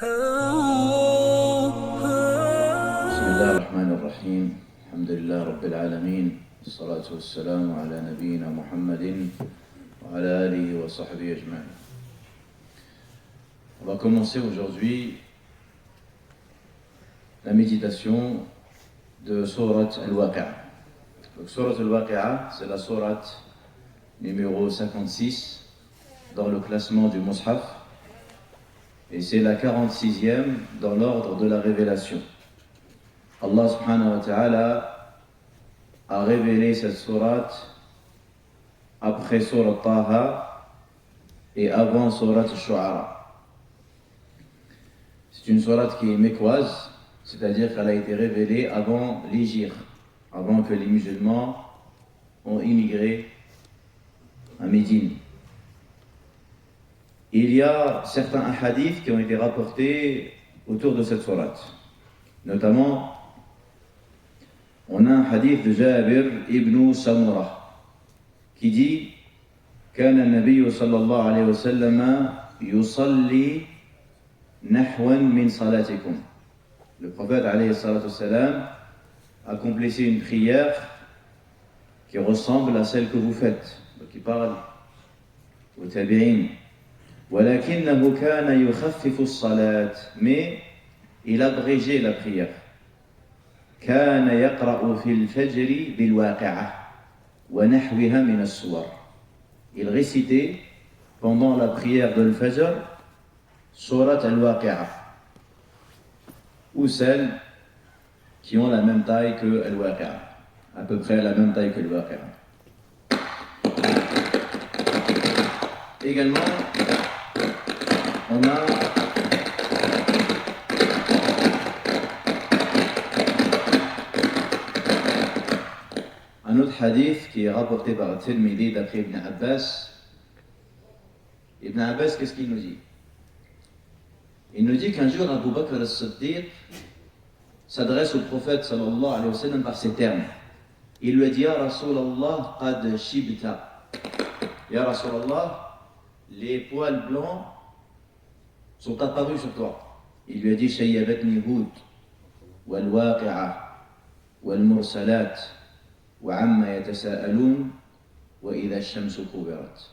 بسم الله الرحمن الرحيم الحمد لله رب العالمين والصلاة والسلام على نبينا محمد وعلى آله وصحبه أجمعين. On va commencer aujourd'hui la méditation de Sourate Al-Waqi'a. Donc Sourate Al-Waqi'a, c'est la sourate numéro 56 dans le classement du Mus'haf. Et c'est la 46e dans l'ordre de la révélation. Allah subhanahu wa ta'ala a révélé cette sourate après sourate Taha et avant sourate Shu'ara. C'est une sourate qui est mécoise, c'est-à-dire qu'elle a été révélée avant l'Hijr, avant que les musulmans ont immigré à Médine. Il y a certains hadiths qui ont été rapportés autour de cette sourate. Notamment, on a un hadith de Jabir ibn Samura qui dit كان النبي صلى الله عليه وسلم يصلي نحوا من صلاتكم. Le prophète عليه الصلاة والسلام a complété une prière qui ressemble à celle que vous faites. Donc il parle aux tabi'in. ولكنه كان يخفف الصلاة, mais il abrégeait la prière. كان يقرأ في الفجر بالواقعة ونحوها من السور. Il récitait pendant la prière de l'Fajr Surat al-Waqi'a, ou celles qui ont la même taille que al-Waqi'a, à peu près la même taille que al-Waqi'a. Également, on a un autre hadith qui est rapporté par Tirmidhi d'après Ibn Abbas. Ibn Abbas, qu'est-ce qu'il nous dit? Il nous dit qu'un jour Abu Bakr al-Siddiq s'adresse au prophète sallallahu alayhi wa sallam par ces termes. Il lui a dit: Ya Rasulallah, qad shibta. Ya Rasulallah, les poils blancs sont apparus sur toi. Il lui a dit: Shayyabatni Hud, wal waqi'a, wal mursalat, wa amma yatasa'aloun, wa idha ash-shamsu kuwirat.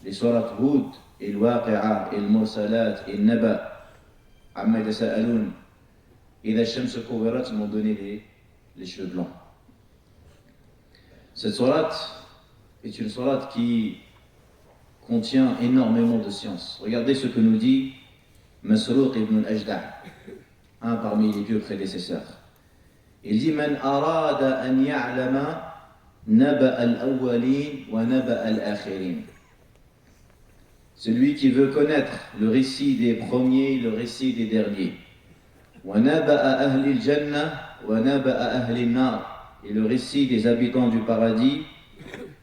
Les sourates Hud, et le waqi'a, et le mursalat, et le naba, amma yatasa'aloun, idha ash-shamsu kuwirat m'ont donné les cheveux blancs. Cette sourate est une sourate qui contient énormément de science. Regardez ce que nous dit Masruq ibn al-Ajda', un parmi les vieux prédécesseurs. Il dit: Man arada an ya'lama naba al-awwalin wa naba al-akhirin. Celui qui veut connaître le récit des premiers, le récit des derniers. Wa naba'a ahli al-jannah wa naba'a ahli an-nar. Et le récit des habitants du paradis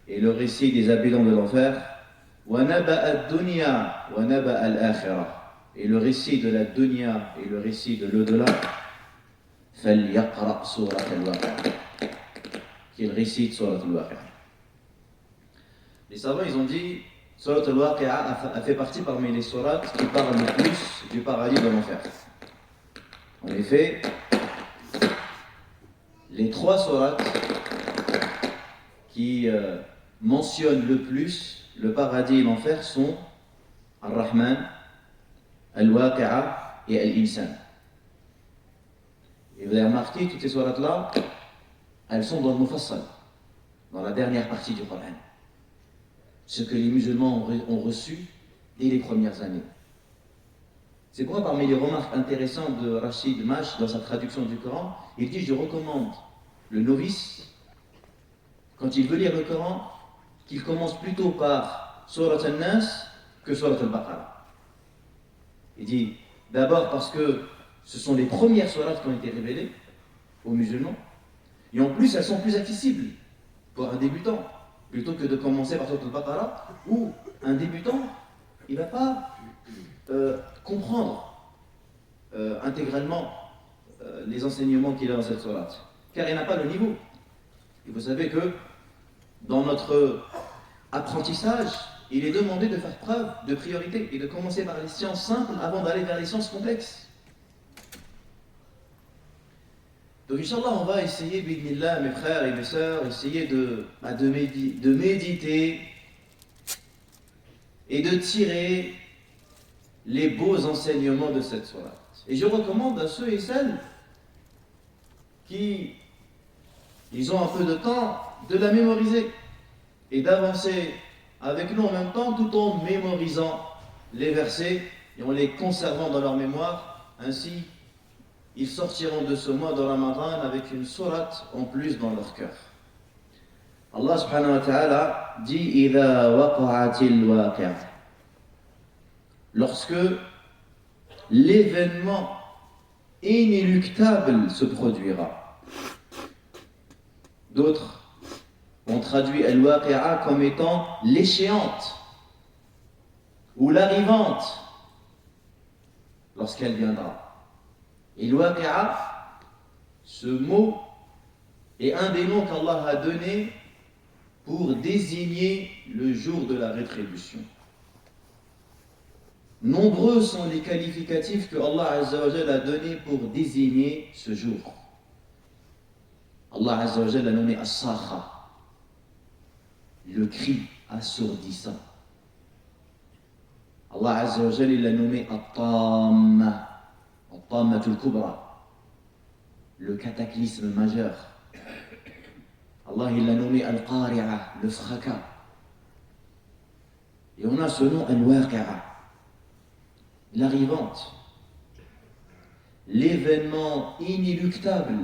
et le récit des habitants de l'enfer. Et le récit de la dunya et le récit de l'au-delà, qu'il récite Surat al-Waqi'a. Les savants, ils ont dit Surat al-Waqi'a a fait partie parmi les sourates qui parlent le plus du paradis et de l'enfer. En effet, les trois sourates qui mentionnent le plus le paradis et l'enfer sont Ar-Rahman, Al-Waqi'a et Al-Insan. Et vous avez remarqué, toutes ces sourates-là, elles sont dans le Mufassal, dans la dernière partie du Coran. Ce que les musulmans ont reçu dès les premières années. C'est pourquoi parmi les remarques intéressantes de Rachid Mash dans sa traduction du Coran, il dit: je recommande le novice, quand il veut lire le Coran, qu'il commence plutôt par Surat al-Nas que Surat al-Baqarah. Il dit d'abord parce que ce sont les premières sourates qui ont été révélées aux musulmans, et en plus elles sont plus accessibles pour un débutant, plutôt que de commencer par Surat al-Baqarah, où un débutant, il ne va pas comprendre intégralement les enseignements qu'il a dans cette sourate, car il n'a pas le niveau. Et vous savez que dans notre apprentissage, il est demandé de faire preuve de priorité et de commencer par les sciences simples avant d'aller vers les sciences complexes. Donc, Inch'Allah, on va essayer, bidnillah, mes frères et mes sœurs, essayer de méditer et de tirer les beaux enseignements de cette sourate. Et je recommande à ceux et celles qui ils ont un peu de temps de la mémoriser et d'avancer avec nous en même temps tout en mémorisant les versets et en les conservant dans leur mémoire. Ainsi, ils sortiront de ce mois de Ramadan avec une sourate en plus dans leur cœur. Allah subhanahu wa ta'ala dit إِذَا وَقَعَتِ الْوَاقِعَةُ, lorsque l'événement inéluctable se produira. D'autres ont traduit al-waqi'a comme étant l'échéante ou l'arrivante lorsqu'elle viendra. Et al-waqi'a, ce mot est un des noms qu'Allah a donné pour désigner le jour de la rétribution. Nombreux sont les qualificatifs que Allah Azza wa Jalla a donnés pour désigner ce jour. Allah Azza wa Jalla l'a nommé As-Sakha, le cri assourdissant. Allah Azza wa Jalla l'a nommé At-Tamma, At-Tammatul Kubra, le cataclysme majeur. Allah il l'a nommé Al-Qari'a, le fracas. Et on a ce nom Al-Waqi'a, l'arrivante, l'événement inéluctable.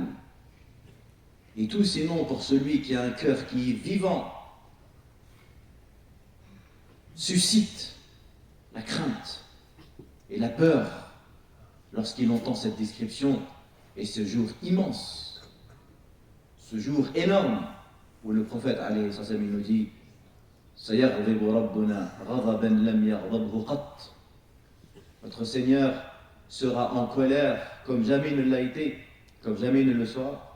Et tous ces noms pour celui qui a un cœur qui est vivant suscitent la crainte et la peur lorsqu'il entend cette description et ce jour immense, ce jour énorme où le prophète alayhi sallam nous dit Sayaghdibu Rabbuna ghadaban lam yaghdabhu qatt. Notre Seigneur sera en colère comme jamais il ne l'a été, comme jamais il ne le sera.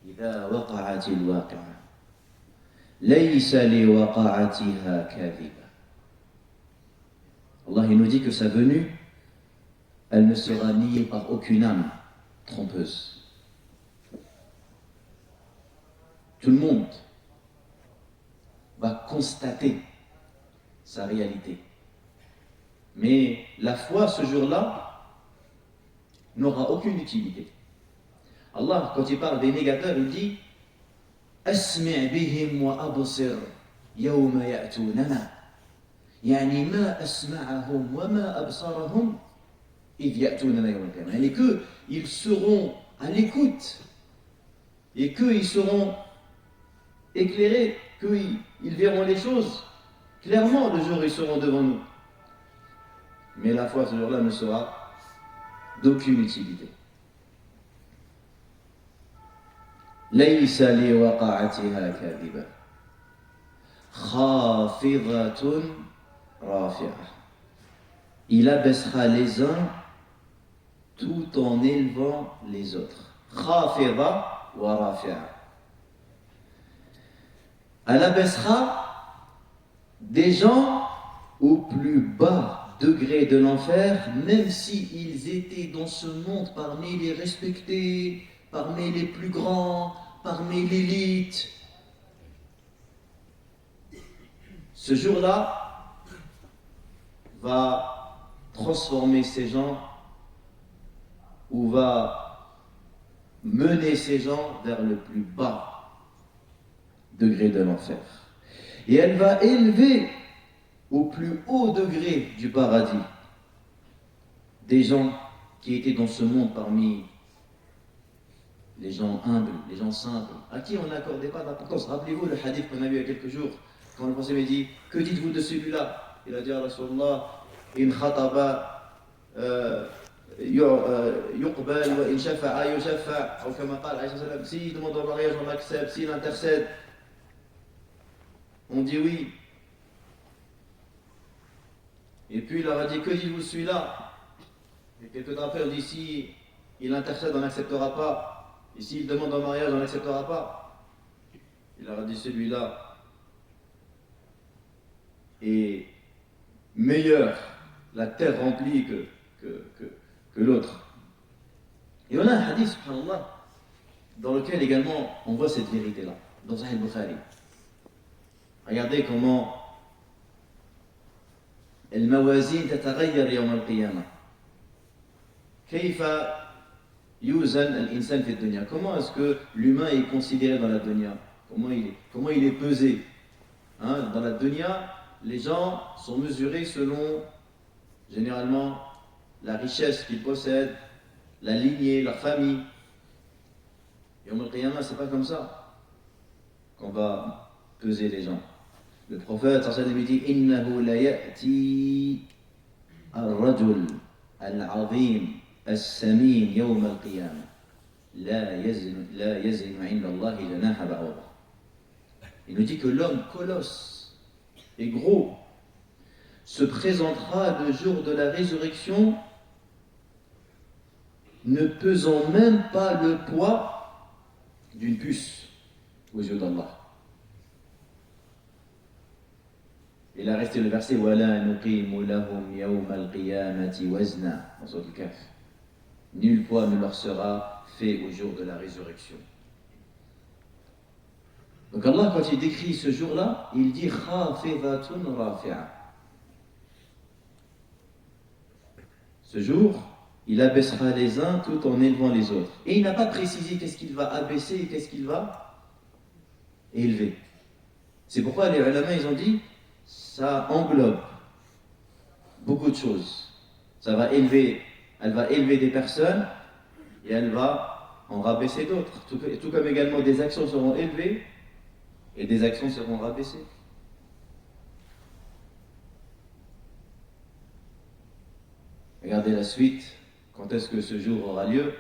إذا وقعت الواقعة ليس لوقعتها كاذبة. Allah il nous dit que sa venue, elle ne sera niée par aucune âme trompeuse. Tout le monde va constater sa réalité. Mais la foi ce jour-là n'aura aucune utilité. Allah, quand il parle des négateurs, il dit Asmi' bihim wa absir yawma ya'tunana. Yani ma asma'ahum wa ma absarahum idh ya'tunana yawma al-qiyamah. Et qu'ils seront à l'écoute et qu'ils seront éclairés, qu'ils verront les choses clairement le jour où ils seront devant nous. Mais la foi ce jour-là ne sera d'aucune utilité. ليس لوقعتها كاذبة خافضة رافعة. Il abaissera les uns tout en élevant les autres. خافضة ورافعة. Elle abaissera des gens au plus bas degré de l'enfer, même s'ils étaient dans ce monde parmi les respectés, parmi les plus grands, parmi l'élite. Ce jour-là va transformer ces gens ou va mener ces gens vers le plus bas degré de l'enfer. Et elle va élever au plus haut degré du paradis des gens qui étaient dans ce monde parmi les gens humbles, les gens simples, à qui on n'accordait pas d'importance. Rappelez-vous le hadith qu'on a vu il y a quelques jours, quand le prophète m'a dit que dites-vous de celui-là? Il a dit à Rasulullah in khataba yuqbal wa in shafa'a yushaffa, ou comme qala alayhi salam, s'il demande en mariage on accepte, s'il intercède on dit oui. Et puis il leur a dit que dites-vous de celui-là? Et quelques temps après on dit si il intercède on n'acceptera pas. Et s'il demande en mariage, on n'acceptera pas. Il leur a dit celui-là, est meilleur, la terre remplie que l'autre. Et on a un hadith, subhanallah, dans lequel également on voit cette vérité-là, dans Sahih Bukhari. Regardez comment الموازين تتغير يوم القيامة. كيف يوزن الإنسان في الدنيا. Comment est-ce que l'humain est considéré dans la dunya? Comment il est pesé? Hein, dans la dunya, les gens sont mesurés selon, généralement, la richesse qu'ils possèdent, la lignée, leur famille. Et au Qiyamah, c'est pas comme ça qu'on va peser les gens. Le prophète sallallahu alayhi wa sallam dit innahu la ya'ti ar-rajul al-'azim as-samin yawm al-qiyamah la yazinu 'inda Allah janaha ba'udah. Il nous dit que l'homme colosse et gros se présentera le jour de la résurrection ne pesant même pas le poids d'une puce aux yeux d'Allah. Il a resté le verset Wala nuqimu lahum yawma al-qiyamati wazna dans Sourate Al-Kahf. Nul poids ne leur sera fait au jour de la résurrection. Donc Allah, quand il décrit ce jour-là, il dit Khafidatun rafi'a. Ce jour, il abaissera les uns tout en élevant les autres. Et il n'a pas précisé qu'est-ce qu'il va abaisser et qu'est-ce qu'il va élever. C'est pourquoi les ulama, ils ont dit ça englobe beaucoup de choses. Elle va élever des personnes et elle va en rabaisser d'autres. Tout comme également des actions seront élevées et des actions seront rabaissées. Regardez la suite. Quand est-ce que ce jour aura lieu?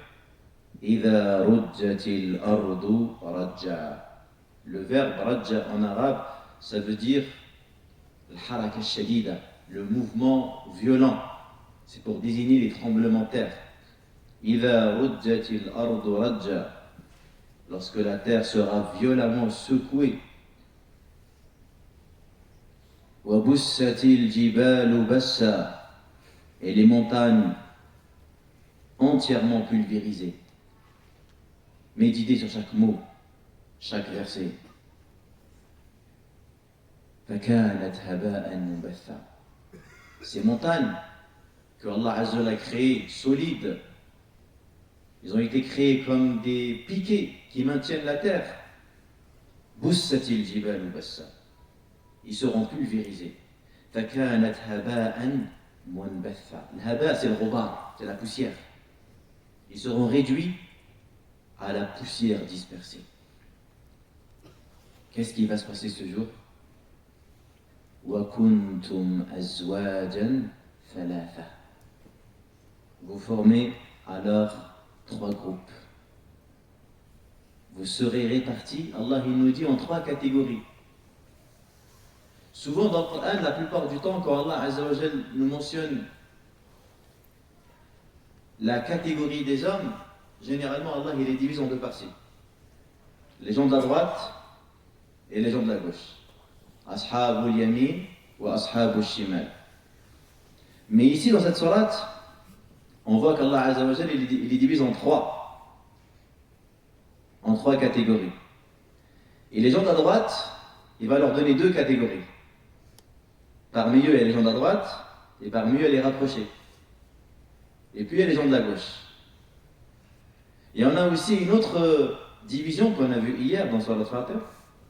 إِذَا رُجَّتِ الْأَرْضُ رَجَّا. Le verbe rajja en arabe, ça veut dire الحركة الشديدة, le mouvement violent. C'est pour désigner les tremblements de terre. إِذَا رُجَّتِ الْأَرْضُ رَجَّا. Lorsque la terre sera violemment secouée. وَبُسَّتِ الْجِبَالُ بَسًّا. Et les montagnes entièrement pulvérisées. Méditez sur chaque mot, chaque verset. فَكَانَتْ هَبَاءً مُنبَثًّا. Ces montagnes que Allah Azza wa Jalla a créées, solides, ils ont été créés comme des piquets qui maintiennent la terre. بُسَّتِ الْجِبَالُ بَسًّا. Ils seront pulvérisés. فَكَانَتْ هَبَاءً مُنبَثًّا. Le haba, c'est le robar, c'est la poussière. Ils seront réduits à la poussière dispersée. Qu'est-ce qui va se passer ce jour? وَكُنْتُمْ أَزْوَاجًا ثَلَاثًا. Vous formez alors 3 groupes. Vous serez répartis, Allah il nous dit, en 3 catégories. Souvent dans le Coran, la plupart du temps, quand Allah Azza wa Jal nous mentionne la catégorie des hommes, généralement Allah il les divise en 2 parties. Les gens de la droite et les gens de la gauche. Ashabul yamin wa ashabul shimal. Mais ici dans cette sourate, on voit qu'Allah Azza wa Jal il les divise en 3 catégories. Et les gens de la droite, il va leur donner 2 catégories. Parmi eux, il y a les gens de la droite, et parmi eux, il y a les rapprochés. Et puis, il y a les gens de la gauche. Et on a aussi une autre division qu'on a vue hier dans Surat Al-Fatir.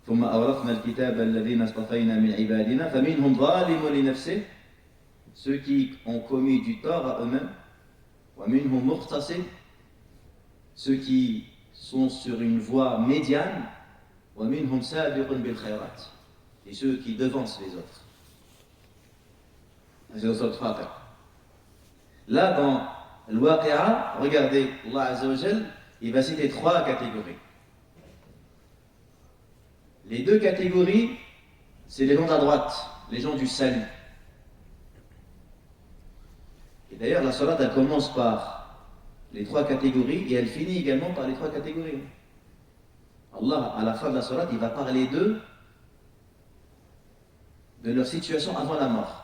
ثم أورثنا الكتاب الذين اصطفينا من عبادنا فمنهم ظالم لنفسه. Ceux qui ont commis du tort à eux-mêmes. ومنهم مقتصد. Ceux qui sont sur une voie médiane. ومنهم سابق بالخيرات. Et ceux qui devancent les autres. C'est dans Surat Al-Fatir. Là, dans Al-Waqi'a, regardez, Allah Azza wa Jal, il va citer 3 catégories. Les 2 catégories, c'est les gens de la droite, les gens du salut. Et d'ailleurs, la salat, elle commence par les 3 catégories et elle finit également par les 3 catégories. Allah, à la fin de la salat, il va parler d'eux de leur situation avant la mort.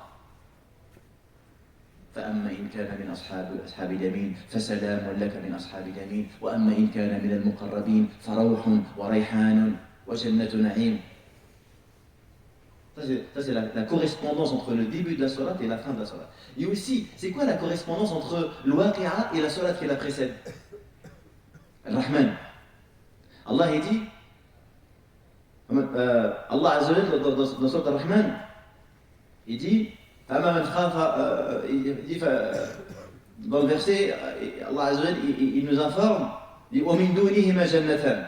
فأما إن كان من أصحاب اليمين فسلام لك من أصحاب اليمين وأما إن كان من المقربين فروح وريحان وجنة نعيم. Ça c'est la correspondance entre le début de la salat et la fin de la salat. Et aussi, c'est quoi la correspondance entre l'waqi'a et la salat qui la précède? Al-Rahman. Allah il dit, Allah Azza wa Jalla dans Surat Al-Rahman, il dit, il dit dans le verset, Allah Azza wa Jalla il nous informe, il dit, وَمِن دُونِهِمَا جَنَّتَانِ.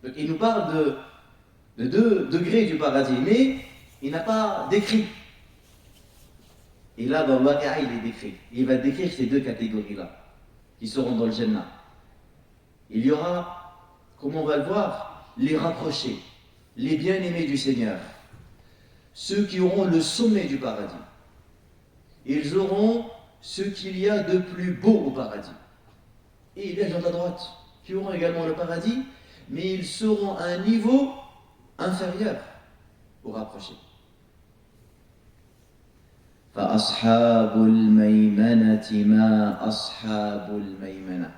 Donc il nous parle de 2 degrés du paradis, mais il n'a pas décrit. Et là, dans le Waqi'a, il est décrit. Il va décrire ces 2 catégories-là, qui seront dans le Jannah. Il y aura, comme on va le voir, les rapprochés, les bien-aimés du Seigneur, ceux qui auront le sommet du paradis. Ils auront ce qu'il y a de plus beau au paradis. Et il y a les gens à droite, qui auront également le paradis, mais ils seront à un niveau inférieur aux rapprochés. فأصحاب الميمنة ما أصحاب الميمنة.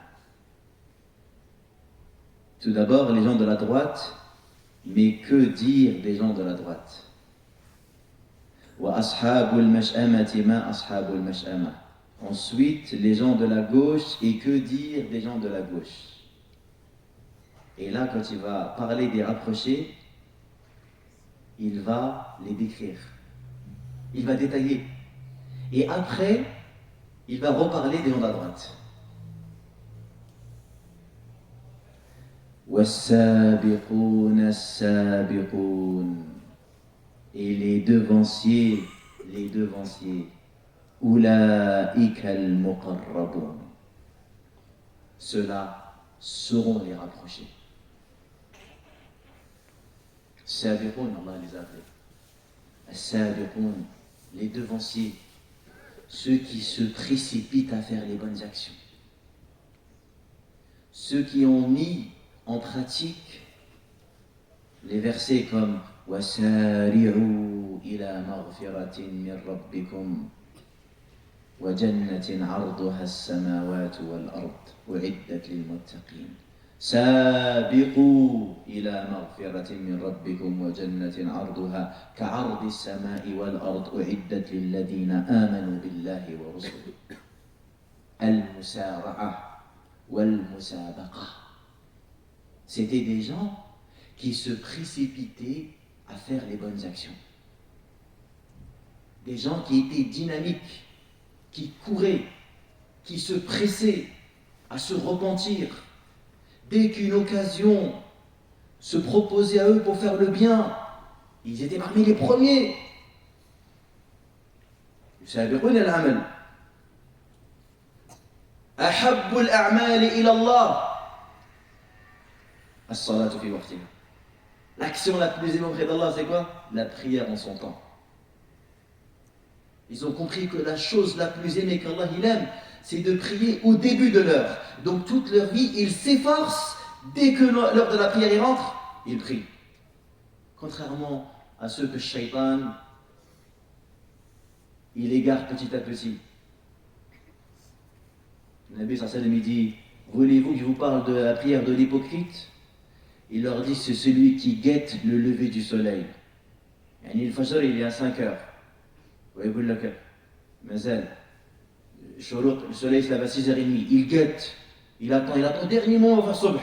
Tout d'abord, les gens de la droite, mais que dire des gens de la droite? وأصحاب المشأمة ما أصحاب المشأمة. Ensuite, les gens de la gauche, et que dire des gens de la gauche? Et là, quand il va parler des rapprochés, il va les décrire. Il va détailler. Et après, il va reparler des gens de la droite. وَالسَّابِقُونَ السَّابِقُونَ. Et les devanciers. أُولَٰئِكَ الْمُقَرَّبُونَ. Ceux-là seront les rapprochés. Sabiqoun, Allah les a appelés. Sabiqoun, les devanciers, ceux qui se précipitent à faire les bonnes actions. Ceux qui ont mis en pratique les versets comme وَسَارِعُوا إِلَى مَغْفِرَةٍ مِّن رَبِّكُمْ وَجَنَّةٍ عَرْضُهَا السَّمَاوَاتُ وَالْأَرْضُ أُعِدَّتْ لِلْمُتَّقِينَ. سابقوا إلى مغفرة من ربكم وجنة عرضها كعرض السماء والأرض أعدت للذين آمنوا بالله ورسله. المسارعة والمسابقة. C'était des gens qui se précipitaient à faire les bonnes actions. Des gens qui étaient dynamiques, qui couraient, qui se pressaient à se repentir. Dès qu'une occasion se proposait à eux pour faire le bien, ils étaient parmi les premiers. يسابقون العمل. أحب الأعمال إلى الله الصلاة في وقتها. L'action la plus aimée auprès d'Allah, c'est quoi? La prière en son temps. Ils ont compris que la chose la plus aimée qu'Allah il aime, c'est de prier au début de l'heure. Donc toute leur vie, ils s'efforcent, dès que l'heure de la prière y rentre, ils prient. Contrairement à ceux que Shaitan, il égare petit à petit. Le Nabi sallallahu alayhi wa sallam dit, voulez-vous que je vous parle de la prière de l'hypocrite? Il leur dit, c'est celui qui guette le lever du soleil. Le Fajr, il est à 5 heures. ويقول لك مازال شروق le soleil se lève à 6h30, il guette, il attend au dernier moment vers Subh.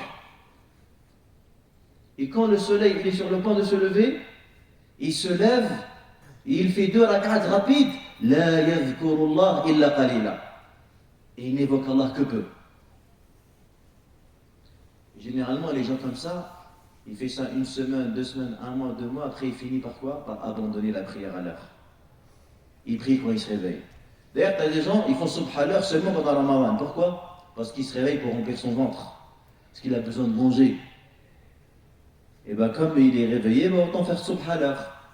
Et quand le soleil il est sur le point de se lever, il se lève et il fait 2 rak'at rapides, la yadhkurullah illa qalila, et il n'évoque Allah que peu. Généralement les gens comme ça, il fait ça 1 semaine, 2 semaines, 1 mois, 2 mois, après il finit par quoi? Par abandonner la prière à l'heure. Il prie quand il se réveille. D'ailleurs, tu as des gens, ils font subh à l'heure seulement pendant Ramadan. Pourquoi? Parce qu'il se réveille pour remplir son ventre. Parce qu'il a besoin de manger. Et bien, comme il est réveillé, ben, autant faire subh à l'heure.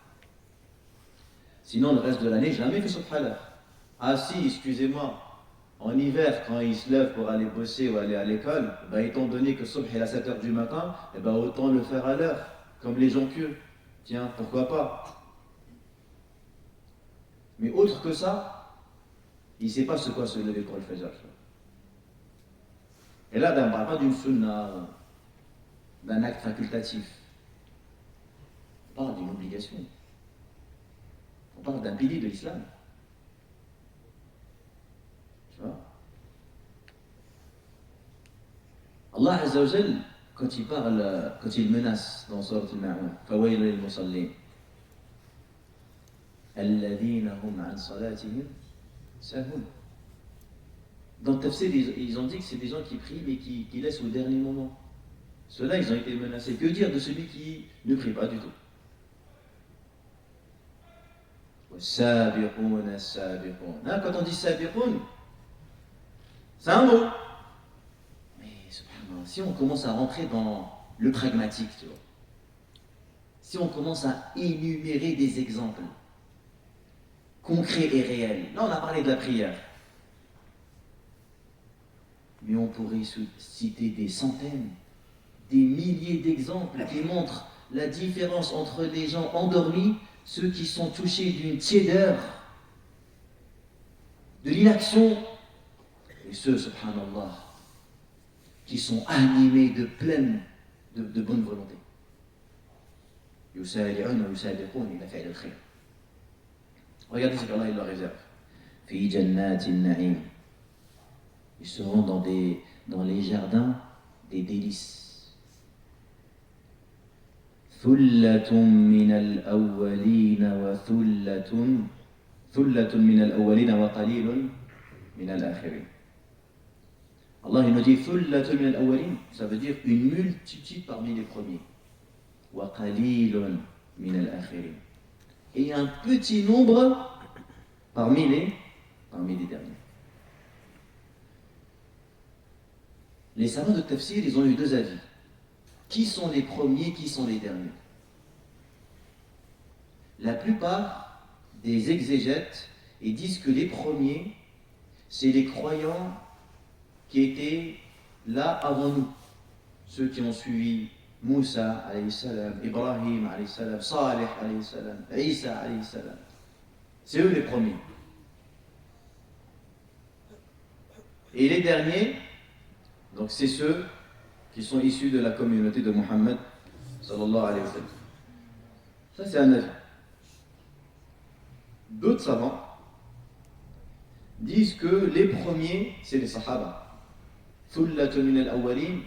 Sinon, le reste de l'année, jamais fait subh à l'heure. Ah si, excusez-moi, en hiver, quand il se lève pour aller bosser ou aller à l'école, ben, étant donné que subh est à 7h du matin, ben, autant le faire à l'heure, comme les gens pieux. Tiens, pourquoi pas? Mais autre que ça, il ne sait pas ce quoi se lever pour le Fajr. Et là, on ne parle pas d'une sunna, d'un acte facultatif. On parle d'une obligation. On parle d'un pilier de l'islam. Tu vois? Allah Azza wa Jal, quand il parle, quand il menace dans Surat Al-Ma'un, فَوَيْلٌ لِلْمُصَلِّينَ الَّذِينَ هُمْ عَنْ صَلَاتِهِمْ سَاهُونَ. Dans le tafsir, ils ont dit que c'est des gens qui prient mais qui laissent au dernier moment. Ceux-là, ils ont été menacés. Que dire de celui qui ne prie pas du tout? Sabiqun, sabiqun. Quand on dit sabiqun, c'est un mot. Mais si on commence à rentrer dans le pragmatique, tu vois, si on commence à énumérer des exemples concrets et réels, là on a parlé de la prière, mais on pourrait citer des centaines, des milliers d'exemples qui montrent la différence entre les gens endormis, ceux qui sont touchés d'une tiédeur, de l'inaction, et ceux, subhanallah, qui sont animés de de bonne volonté. Yusari'un wa yusabiqun ila fi'l al-khayr. Regardez ce qu'Allah leur réserve. Fi jannatin na'im. Ils seront dans les jardins des délices. Thullatun min al-awwalina wa thullatun min al-awwalina wa qalilun min al-akhirin. Allah il nous dit thullatun min al-awwalin, ça veut dire une multitude parmi les premiers. Wa qalilun min al-akhirin. Et un petit nombre parmi les derniers. Les savants de tafsir, ils ont eu deux avis. Qui sont les premiers, qui sont les derniers? La plupart des exégètes ils disent que les premiers, c'est les croyants qui étaient là avant nous. Ceux qui ont suivi Moussa, alayhi salam, Ibrahim, alayhi salam, Salih, alayhi salam, Isa, alayhi salam. C'est eux les premiers. Et les derniers, donc c'est ceux qui sont issus de la communauté de Muhammad sallallahu alayhi wa sallam. Ça c'est un avis. D'autres savants disent que les premiers c'est les Sahaba. Thullatun min al-awwalin,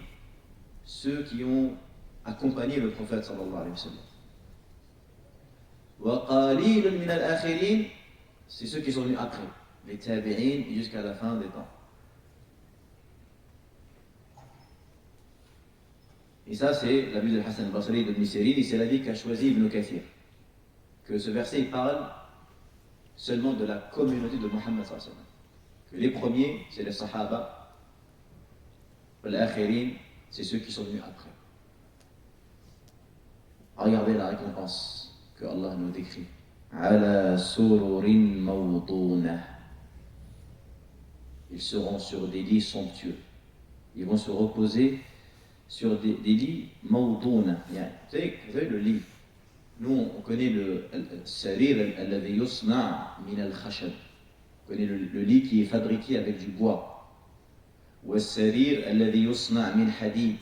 ceux qui ont accompagné le prophète sallallahu alayhi wa sallam. Wa qalilun min al-akhirin, c'est ceux qui sont venus après, les tabi'in jusqu'à la fin des temps. Et ça, c'est l'avis de Hassan al-Basri de Ibn Sirin, et c'est l'avis qu'a choisi Ibn Kathir. Que ce verset il parle seulement de la communauté de Muhammad sallallahu alayhi wa sallam. Que les premiers, c'est les Sahaba, l'akhirin, c'est ceux qui sont venus après. Regardez la récompense que Allah nous décrit. Ala sururin mawduna. Ils seront sur des lits somptueux. Ils vont se reposer sur des lits mawduna. Vous savez le lit. Nous, on connaît le sarir alladhi yusna' min al-khashab. On connaît le lit qui est fabriqué avec du bois. Ou sarir alladhi yusna' min hadid.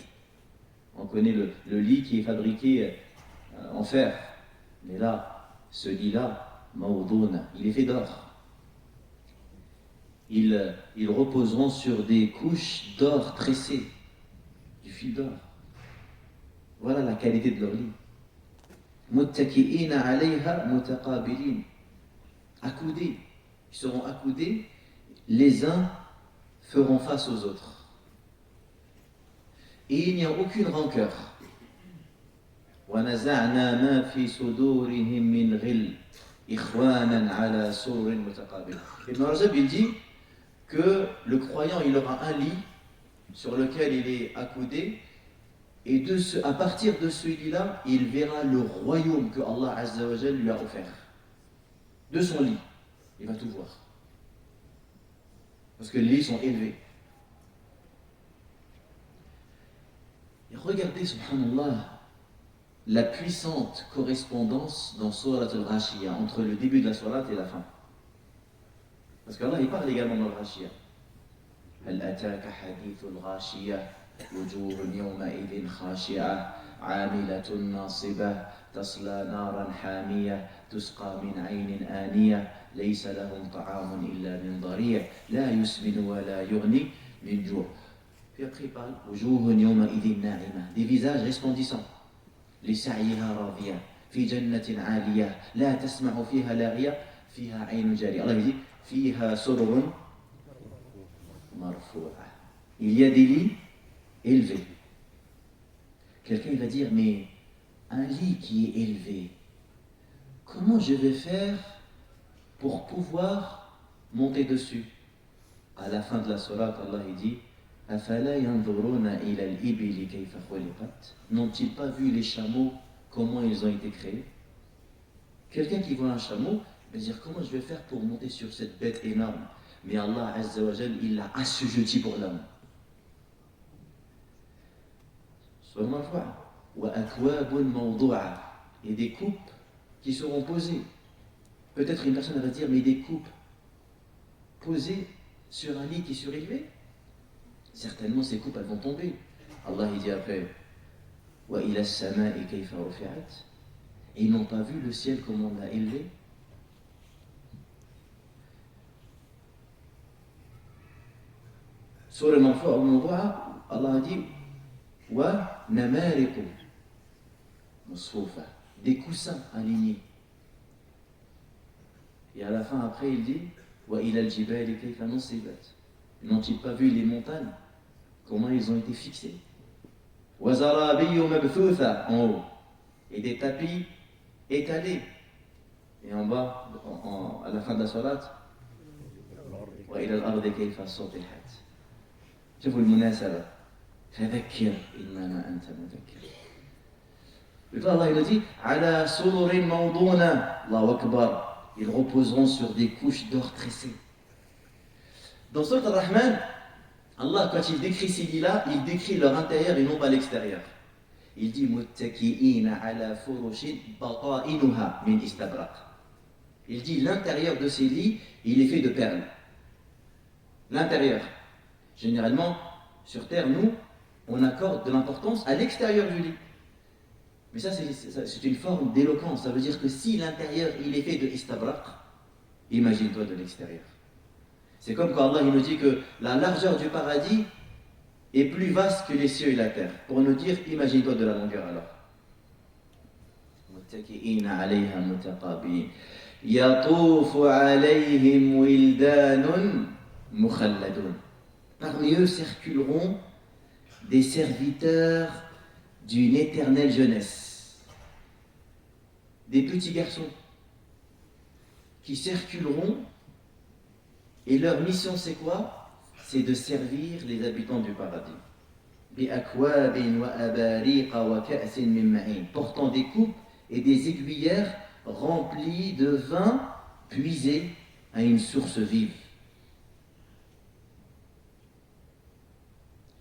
On connaît le lit qui est fabriqué en fer. Mais là, ce lit-là, mawduna, il est fait d'or. Ils reposeront sur des couches d'or tressées, du fil d'or. Voilà la qualité de leur lit. Muttaki'ina 'alayha mutaqabilin. Accoudés. Ils seront accoudés, les uns feront face aux autres. Et il n'y a aucune rancœur. وَنَزَعْنَا مَا فِي صُدُورِهِمْ مِنْ غِلٍّ إِخْوَانًا عَلَى سُرُرٍ مُتَقَابِلٍ. Ibn Rajab il dit que le croyant il aura un lit sur lequel il est accoudé, et à partir de ce lit-là, il verra le royaume que Allah Azza wa Jal lui a offert. De son lit, il va tout voir. Parce que les lits sont élevés. Et regardez, subhanallah, la puissante correspondance dans Surat al-Ghashiyah, entre le début de la Surat et la fin. Parce qu'Allah il parle également dans le Ghashiyah. هل أتاك حديث الغاشية وجوه يومئذ خاشعة عاملة ناصبة تصلى نارا حامية تسقى من عين آنية ليس لهم طعام إلا من ضريع لا يسمن ولا يغني من جوع. Puis après il parle وجوه يومئذ ناعمة, des visages resplendissants. لسعيها راضية في جنة عالية لا تسمع فيها لاغية فيها عين جارية. Allah dit فيها سرر مرفوعة. Il y a des lits élevés. Quelqu'un il va dire mais un lit qui est élevé, comment je vais faire pour pouvoir monter dessus? À la fin de la sourate, Allah il dit أَفَلَا يَنْظُرُونَ إِلَى الْإِبِلِ كَيْفَ خُلِقَتْ. N'ont-ils pas vu les chameaux, comment ils ont été créés? Quelqu'un qui voit un chameau va dire comment je vais faire pour monter sur cette bête énorme? Mais Allah Azza wa Jal, il l'a assujetti pour l'homme. Et des coupes qui seront posées. Peut-être une personne va dire mais des coupes posées sur un lit qui est surélevé? Certainement ces coupes elles vont tomber. Allah il dit après وَإِلَى السَّمَاءِ كَيْفَ رُفِعَتْ. Et ils n'ont pas vu le ciel comment on l'a élevé? Sur le Mawdu'a, Allah a dit wa namariqu musfufa, des coussins alignés. Et à la fin après il dit wa ila al-jibali kayfa nusibat. N'ont-ils pas vu les montagnes comment ils ont été fixés? Wa zarabiyyu mabthutha, en haut, et des tapis étalés. Et en bas, à la fin de la sourate wa ila al-ardi kayfa sutihat. شوفوا المناسبة فذكر إنما أنت مذكر. Le Allah il a dit على سرر موضونة. Allahu Akbar. Ils reposeront sur des couches d'or tressées. Dans Surat Ar-Rahman, Allah quand il décrit ces lits-là, il décrit leur intérieur et non pas l'extérieur. Il dit متكئين على فرش بطائنها من استبرق. Il dit l'intérieur de ces lits, il est fait de perles. L'intérieur. Généralement, sur Terre, nous, on accorde de l'importance à l'extérieur du lit. Mais ça, c'est une forme d'éloquence. Ça veut dire que si l'intérieur, il est fait de istabraq, imagine-toi de l'extérieur. C'est comme quand Allah il nous dit que la largeur du paradis est plus vaste que les cieux et la terre. Pour nous dire, imagine-toi de la longueur alors. متكئين عليها متقابلين يطوف عليهم ولدان مخلدون. Parmi eux circuleront des serviteurs d'une éternelle jeunesse, des petits garçons qui circuleront, et leur mission c'est quoi? C'est de servir les habitants du paradis. Portant des coupes et des aiguillères remplies de vin puisé à une source vive.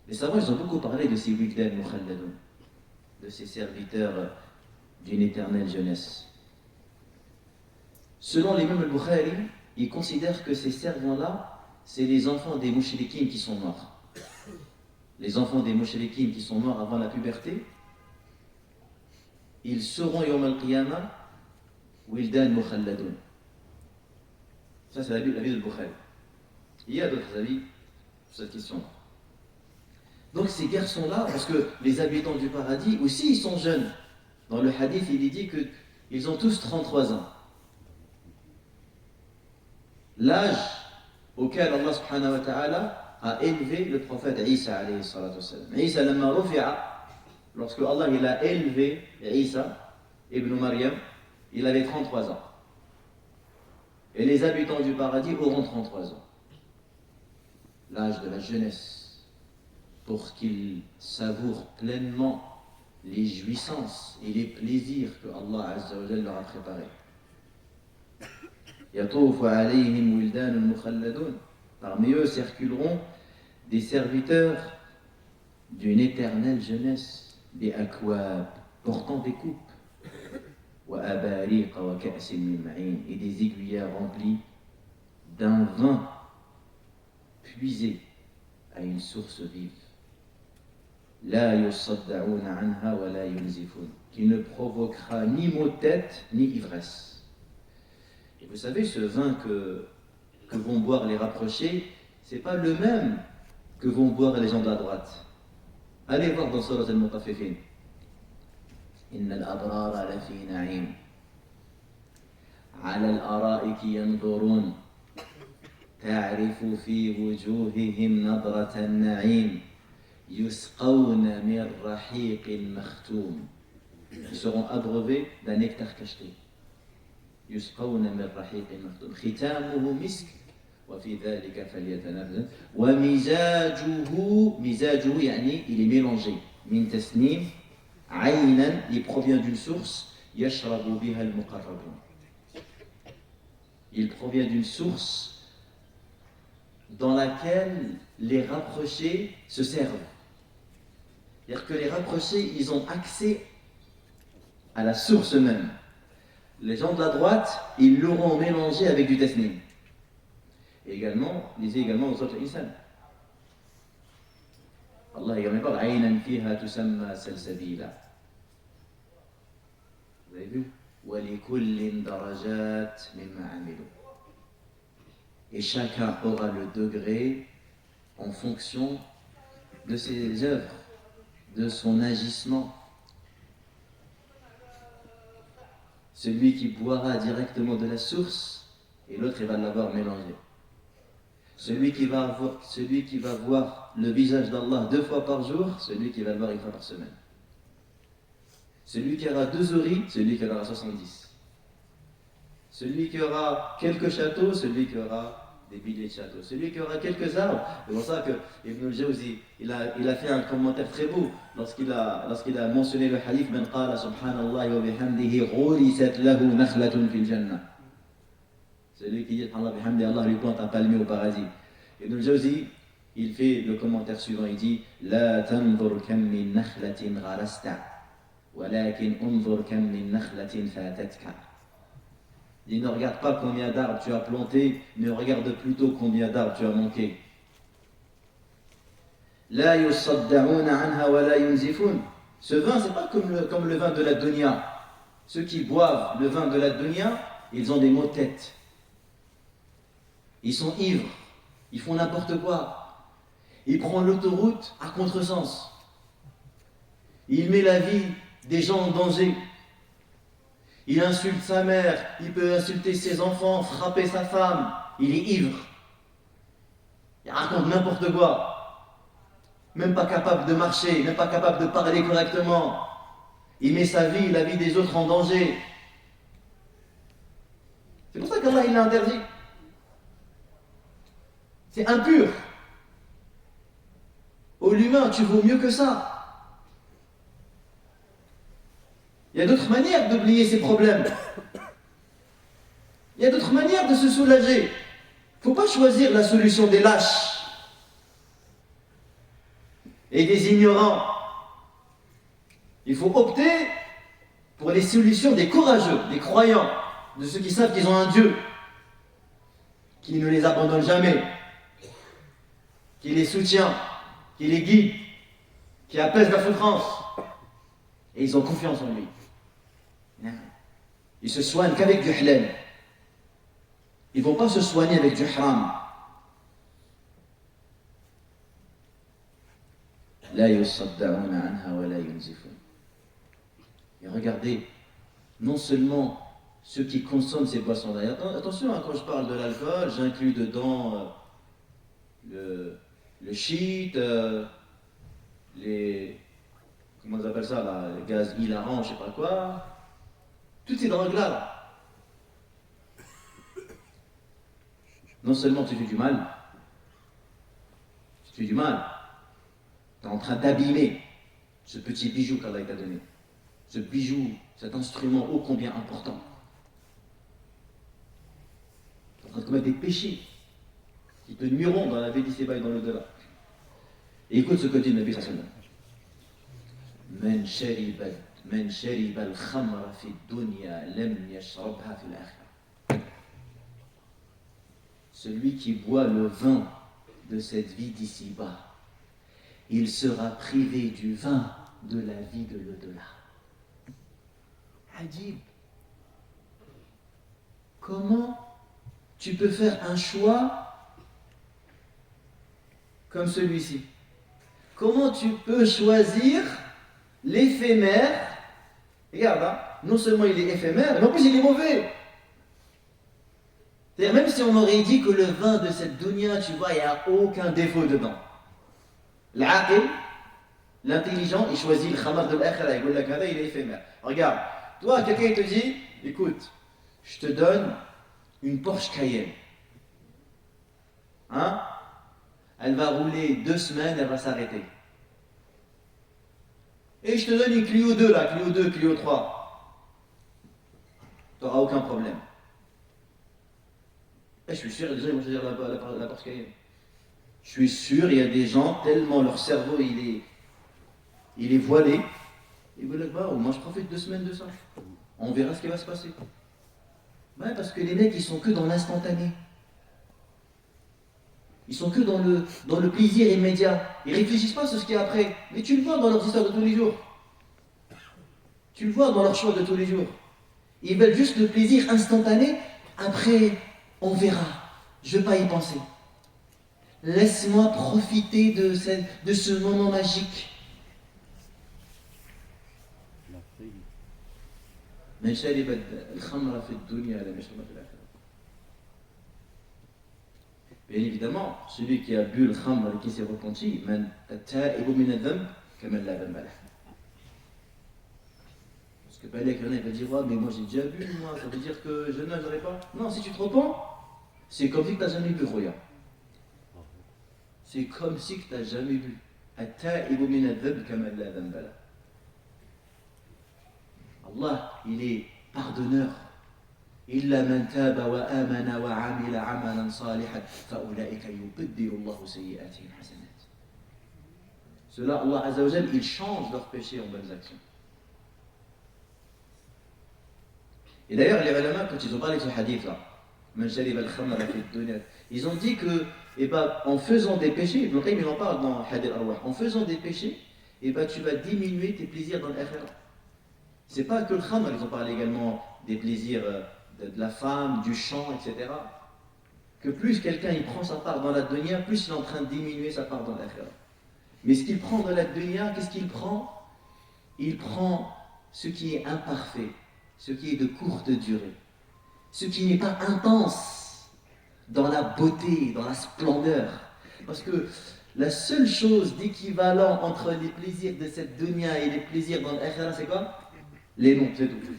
Les savants ils ont beaucoup parlé de ces wildan mukhalladoun, de ces serviteurs d'une éternelle jeunesse. Selon l'imam al-Bukhari, il considère que ces servants-là, c'est les enfants des mouchriquines qui sont morts. Les enfants des mouchriquines qui sont morts avant la puberté, ils seront yawm al-qiyamah wildan mukhalladoun. Ça c'est l'avis de Bukhari. Il y a d'autres avis sur cette question-là. Donc ces garçons-là, parce que les habitants du paradis aussi ils sont jeunes. Dans le hadith il est dit qu'ils ont tous 33 ans. L'âge auquel Allah subhanahu wa ta'ala a élevé le prophète Isa alayhi salatu wassalam. Isa lamma rufi'a, lorsque Allah il a élevé Isa ibn Maryam, il avait 33 ans. Et les habitants du paradis auront 33 ans. L'âge de la jeunesse. Pour qu'ils savourent pleinement les jouissances et les plaisirs que Allah Azza wa Jalla leur a préparés. Yatoufu alayhim wildan mukhalladun. Parmi eux circuleront des serviteurs d'une éternelle jeunesse, des akwab, portant des coupes, et des aiguillères remplies d'un vin puisé à une source vive, qui ne provoquera ni maux de tête ni ivresse. Et vous savez, ce vin que vont boire les rapprochés, c'est pas le même que vont boire les gens de la droite. Allez voir dans Surat al-Mutaffifin. Inna al-abrara lafi na'im. Ala al-ara'iki yanzurun. Ta'rifu fi wujuhihim nadrata an-na'im. Yusqawna min rahiqin makhtoum. Ils seront abreuvés d'un nectar cacheté. Yusqawna min rahiqin makhtoum. Khitamuhu misk. وفي ذلك فليتنافس ومزاجه يعني il est mélangé من تسنيم عينا, il provient d'une source يشرب بها المقربون, il provient d'une source dans laquelle les rapprochés se servent. C'est-à-dire que les rapprochés, ils ont accès à la source même. Les gens de la droite, ils l'auront mélangé avec du tasnim. Et également, lisez également aux autres insan. Allah également parle Aynan fiha tusamma salsabila. Vous avez vu? Wa likullin darajat mimma amilu. Et chacun aura le degré en fonction de ses œuvres, de son agissement. Celui qui boira directement de la source, et l'autre il va l'avoir mélangé. Celui qui va voir le visage d'Allah 2 fois par jour, celui qui va le voir 1 fois par semaine. Celui qui aura 2 oreilles, celui qui en aura 70. Celui qui aura quelques châteaux, celui qui aura des milliers de châteaux. Celui qui aura quelques arbres. C'est pour ça que Ibn al-Jawzi, il a fait un commentaire très beau lorsqu'il a mentionné le hadith Man qala subhanallah wa bihamdihi ghurisat lahu nakhlatun fil jannah. Celui qui dit Allah bihamdi, Allah lui plante un palmier au paradis. Ibn al-Jawzi, il fait le commentaire suivant, il dit La tanzur kam min nakhlatin gharasta, walakin unzur kam min nakhlatin fatatka. Il ne regarde pas combien d'arbres tu as planté, mais regarde plutôt combien d'arbres tu as manqué. La yusaddaouna anha wa la yunzifun. Ce vin, c'est pas comme le vin de la dunya. Ceux qui boivent le vin de la dunya, ils ont des maux de tête. Ils sont ivres, ils font n'importe quoi. Ils prennent l'autoroute à contresens. Il met la vie des gens en danger. Il insulte sa mère, il peut insulter ses enfants, frapper sa femme. Il est ivre. Il raconte n'importe quoi. Même pas capable de marcher, même pas capable de parler correctement. Il met sa vie, la vie des autres en danger. C'est pour ça qu'Allah il l'a interdit. C'est impur. Au l'humain, tu vaux mieux que ça. Il y a d'autres manières d'oublier ses problèmes. Il y a d'autres manières de se soulager. Il ne faut pas choisir la solution des lâches et des ignorants. Il faut opter pour les solutions des courageux, des croyants, de ceux qui savent qu'ils ont un Dieu, qui ne les abandonne jamais, qui les soutient, qui les guide, qui apaise la souffrance. Et ils ont confiance en lui. Ils se soignent qu'avec du halal. Ils ne vont pas se soigner avec du haram. La yusaddaouna anha wa la yunzifun. Et regardez, non seulement ceux qui consomment ces boissons-là. Attention, quand je parle de l'alcool, j'inclus dedans le shit, les... Comment on appelle ça là, les gaz hilarants, je sais pas quoi. Toutes ces drogues-là. Non seulement tu fais du mal, tu es en train d'abîmer ce petit bijou qu'Allah t'a donné. Ce bijou, cet instrument ô combien important. Tu es en train de commettre des péchés qui te nuiront dans la vie d'ici bas et dans l'au-delà. Et écoute ce que dit le Nabi sallallahu alayhi wa sallam. Man shariba من شرب الخمر في الدنيا لم يشربها في الآخرة. Celui qui boit le vin de cette vie d'ici-bas, il sera privé du vin de la vie de l'au-delà. Adib. Comment tu peux faire un choix comme celui-ci? Comment tu peux choisir l'éphémère? Regarde, hein, non seulement il est éphémère, mais en plus il est mauvais. C'est-à-dire, même si on aurait dit que le vin de cette dunya, tu vois, il n'y a aucun défaut dedans. L'aqil, l'intelligent, il choisit le khamar de l'akhira, il est éphémère. Regarde, toi, quelqu'un te dit, écoute, je te donne une Porsche Cayenne. Hein? Elle va rouler 2 semaines, elle va s'arrêter. Et je te donne une Clio 2 là, Clio 2, Clio 3. Tu n'auras aucun problème. Et je suis sûr, déjà ils vont choisir la Porsche Cayenne. Je suis sûr, il y a des gens, tellement leur cerveau il est voilé, ils vont dire, bah, moi je profite 2 semaines de ça. On verra ce qui va se passer. Ouais, parce que les mecs, ils sont que dans l'instantané. Ils sont que dans le plaisir immédiat. Ils réfléchissent pas sur ce qu'il y a après. Mais tu le vois dans leurs histoires de tous les jours. Tu le vois dans leurs choix de tous les jours. Ils veulent juste le plaisir instantané. Après, on verra. Je ne veux pas y penser. Laisse-moi profiter de ce moment magique. من شرب الخمر في الدنيا لم يشربها في الآخرة. Bien évidemment, celui qui a bu le khamr et qui s'est repenti, man at-ta'ibu min adh-dhanb kaman la dhanba lahu. Parce que Balek, il va dire, ouais, mais moi j'ai déjà bu, moi, ça veut dire que je n'agerai pas. Non, si tu te repens, c'est comme si tu n'as jamais bu, regarde. C'est comme si tu n'as jamais bu. At-ta'ibu min adh-dhanb kaman la dhanba lahu. Allah, il est pardonneur. إلا من تاب وآمن وعمل عملا صالحا فأولئك يبدل الله سيئاتهم حسنات. Cela, Allah Azza wa Jal, il change leurs péchés en bonnes actions. Et d'ailleurs, les ulama, quand ils ont parlé de ce hadith-là, ils ont dit que, en faisant des péchés, Ibn Qayyim il en parle dans Hadith al-Arwah, en faisant des péchés, tu vas diminuer tes plaisirs dans l'akhirah. C'est pas que le khamr, ils ont parlé également des plaisirs de la femme, du chant, etc. Que plus quelqu'un il prend sa part dans la dunya, plus il est en train de diminuer sa part dans l'akhirah. Mais ce qu'il prend dans la dunya, qu'est-ce qu'il prend? Il prend ce qui est imparfait, ce qui est de courte durée, ce qui n'est pas intense dans la beauté, dans la splendeur. Parce que la seule chose d'équivalent entre les plaisirs de cette dunya et les plaisirs dans l'akhirah, c'est quoi? Les noms, c'est tout.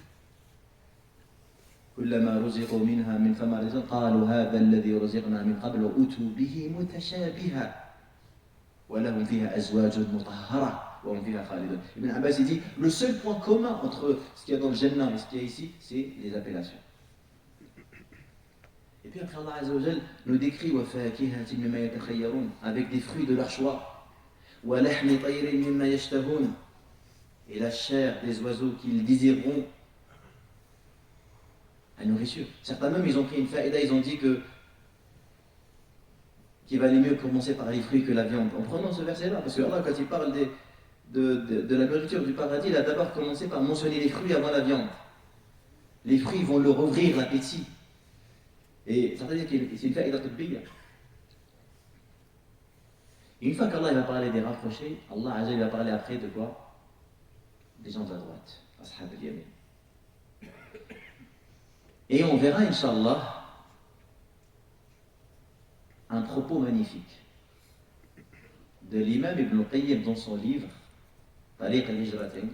كلما رزقوا منها من ثمرة قالوا هذا الذي رزقنا من قبل وأتوا به متشابها ولهم فيها أزواج مطهرة وهم فيها خالدون. Ibn Abbas dit le seul point commun entre ce qu'il y a dans le Jannah et ce qu'il y a ici, c'est les appellations. Et puis après Allah Azza wa Jal nous décrit وفاكهة مما يتخيرون avec des fruits de leur choix ولحم طير مما يشتهون et la chair des oiseaux qu'ils désireront. La nourriture. Certains même, ils ont pris une faïda, ils ont dit qu'il valait mieux commencer par les fruits que la viande. En prenant ce verset-là, parce que Allah, quand il parle de la nourriture du paradis, il a d'abord commencé par mentionner les fruits avant la viande. Les fruits vont leur ouvrir l'appétit. Et ça veut dire que c'est une faïda tibbiya. Une fois qu'Allah va parler des rapprochés, Allah Azza va parler après de quoi? Des gens de la droite, ashab al-yamin. Et on verra, Inch'Allah, un propos magnifique de l'imam Ibn Qayyim dans son livre Tariq al-Hijratain.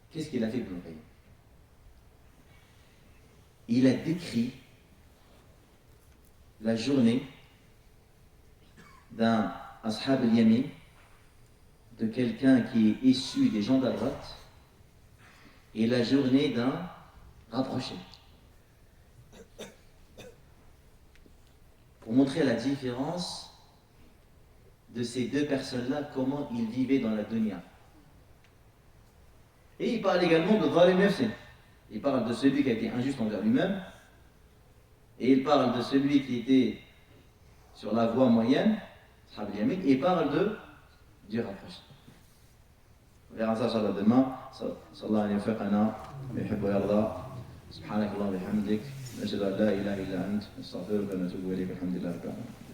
Qu'est-ce qu'il a fait, Ibn Qayyim? Il a décrit la journée d'un ashab al-yamin, de quelqu'un qui est issu des gens de la droite, et la journée d'un rapproché. Pour montrer la différence de ces deux personnes-là, comment ils vivaient dans la dunya. Et il parle également de Zalim Nafsi. Il parle de celui qui a été injuste envers lui-même. Et il parle de celui qui était sur la voie moyenne, et il parle du rapproché. On verra ça sur demain. Sallallahu alayhi wa sallam, yuhibbu yarda. Subhanakallah wa bihamdik. نشهد أن لا إله إلا أنت نستغفرك ونتوب إليك الحمد لله رب العالمين